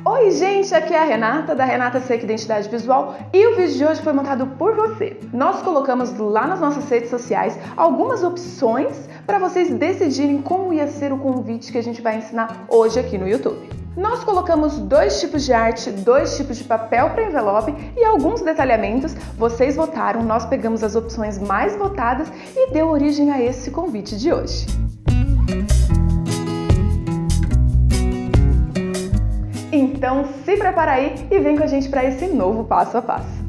Oi gente, aqui é a Renata, da Renata Seca Identidade Visual, e o vídeo de hoje foi montado por você. Nós colocamos lá nas nossas redes sociais algumas opções para vocês decidirem como ia ser o convite que a gente vai ensinar hoje aqui no YouTube. Nós colocamos 2 tipos de arte, 2 tipos de papel para envelope e alguns detalhamentos. Vocês votaram, nós pegamos as opções mais votadas e deu origem a esse convite de hoje. Então se prepara aí e vem com a gente para esse novo passo a passo.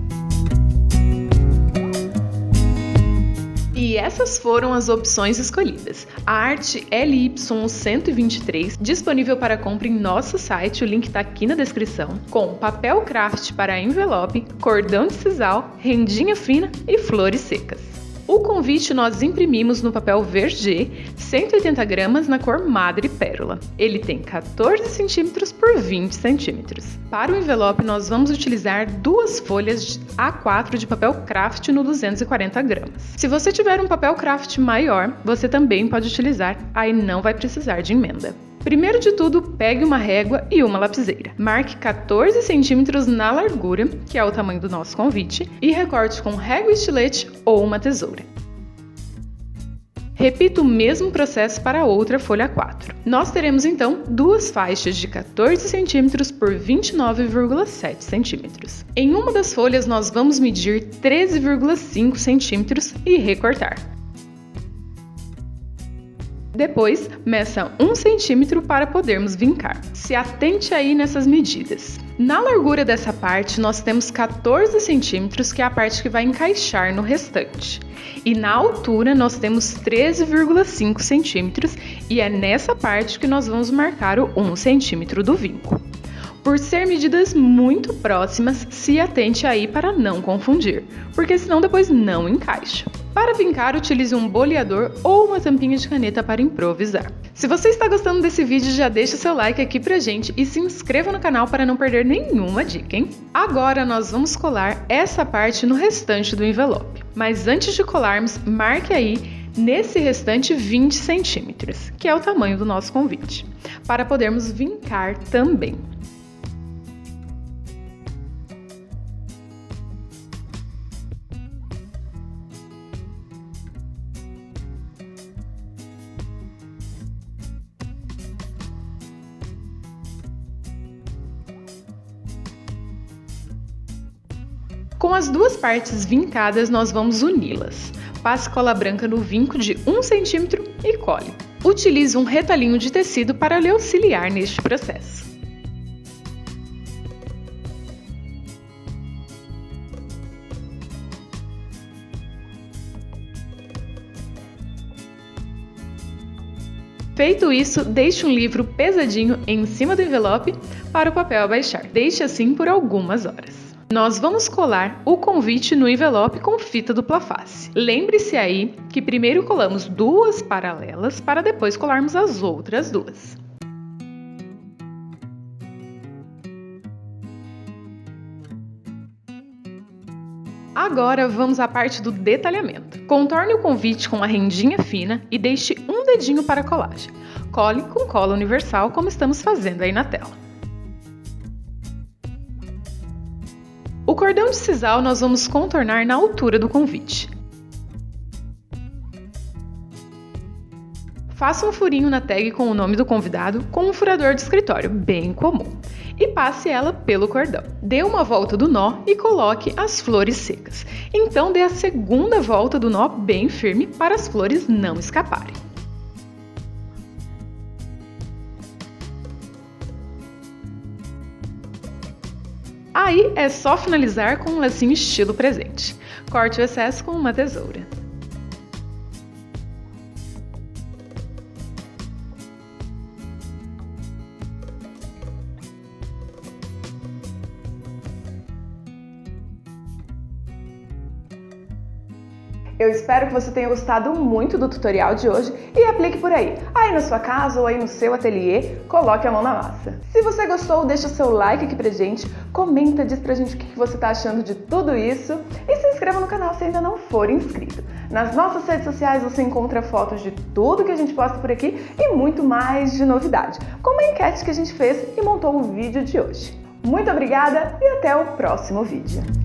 E essas foram as opções escolhidas. A arte LY123, disponível para compra em nosso site, o link está aqui na descrição, com papel craft para envelope, cordão de sisal, rendinha fina e flores secas. O convite nós imprimimos no papel Verger, 180 gramas na cor Madre Pérola. Ele tem 14 cm por 20 cm. Para o envelope nós vamos utilizar 2 folhas A4 de papel craft no 240 gramas. Se você tiver um papel craft maior, você também pode utilizar, aí não vai precisar de emenda. Primeiro de tudo, pegue uma régua e uma lapiseira. Marque 14 centímetros na largura, que é o tamanho do nosso convite, e recorte com régua e estilete ou uma tesoura. Repita o mesmo processo para a outra folha 4. Nós teremos então 2 faixas de 14 centímetros por 29,7 centímetros. Em uma das folhas nós vamos medir 13,5 centímetros e recortar. Depois, meça 1 centímetro para podermos vincar. Se atente aí nessas medidas. Na largura dessa parte, nós temos 14 centímetros, que é a parte que vai encaixar no restante. E na altura, nós temos 13,5 centímetros, e é nessa parte que nós vamos marcar o 1 centímetro do vinco. Por ser medidas muito próximas, se atente aí para não confundir, porque senão depois não encaixa. Para vincar, utilize um boleador ou uma tampinha de caneta para improvisar. Se você está gostando desse vídeo, já deixa seu like aqui pra gente e se inscreva no canal para não perder nenhuma dica, hein? Agora nós vamos colar essa parte no restante do envelope. Mas antes de colarmos, marque aí nesse restante 20 centímetros, que é o tamanho do nosso convite, para podermos vincar também. Com as 2 partes vincadas, nós vamos uni-las. Passe cola branca no vinco de 1 centímetro e cole. Utilize um retalhinho de tecido para lhe auxiliar neste processo. Feito isso, deixe um livro pesadinho em cima do envelope para o papel abaixar. Deixe assim por algumas horas. Nós vamos colar o convite no envelope com fita dupla face. Lembre-se aí que primeiro colamos 2 paralelas para depois colarmos as outras 2. Agora vamos à parte do detalhamento. Contorne o convite com a rendinha fina e deixe um dedinho para a colagem. Cole com cola universal, como estamos fazendo aí na tela. O cordão de sisal nós vamos contornar na altura do convite. Faça um furinho na tag com o nome do convidado com um furador de escritório, bem comum, e passe ela pelo cordão. Dê uma volta do nó e coloque as flores secas. Então dê a segunda volta do nó bem firme para as flores não escaparem. Aí é só finalizar com um lacinho estilo presente. Corte o excesso com uma tesoura. Eu espero que você tenha gostado muito do tutorial de hoje e aplique por aí. Aí na sua casa ou aí no seu ateliê, coloque a mão na massa. Se você gostou, deixa o seu like aqui pra gente, comenta, diz pra gente o que você tá achando de tudo isso e se inscreva no canal se ainda não for inscrito. Nas nossas redes sociais você encontra fotos de tudo que a gente posta por aqui e muito mais de novidade, como a enquete que a gente fez e montou o vídeo de hoje. Muito obrigada e até o próximo vídeo!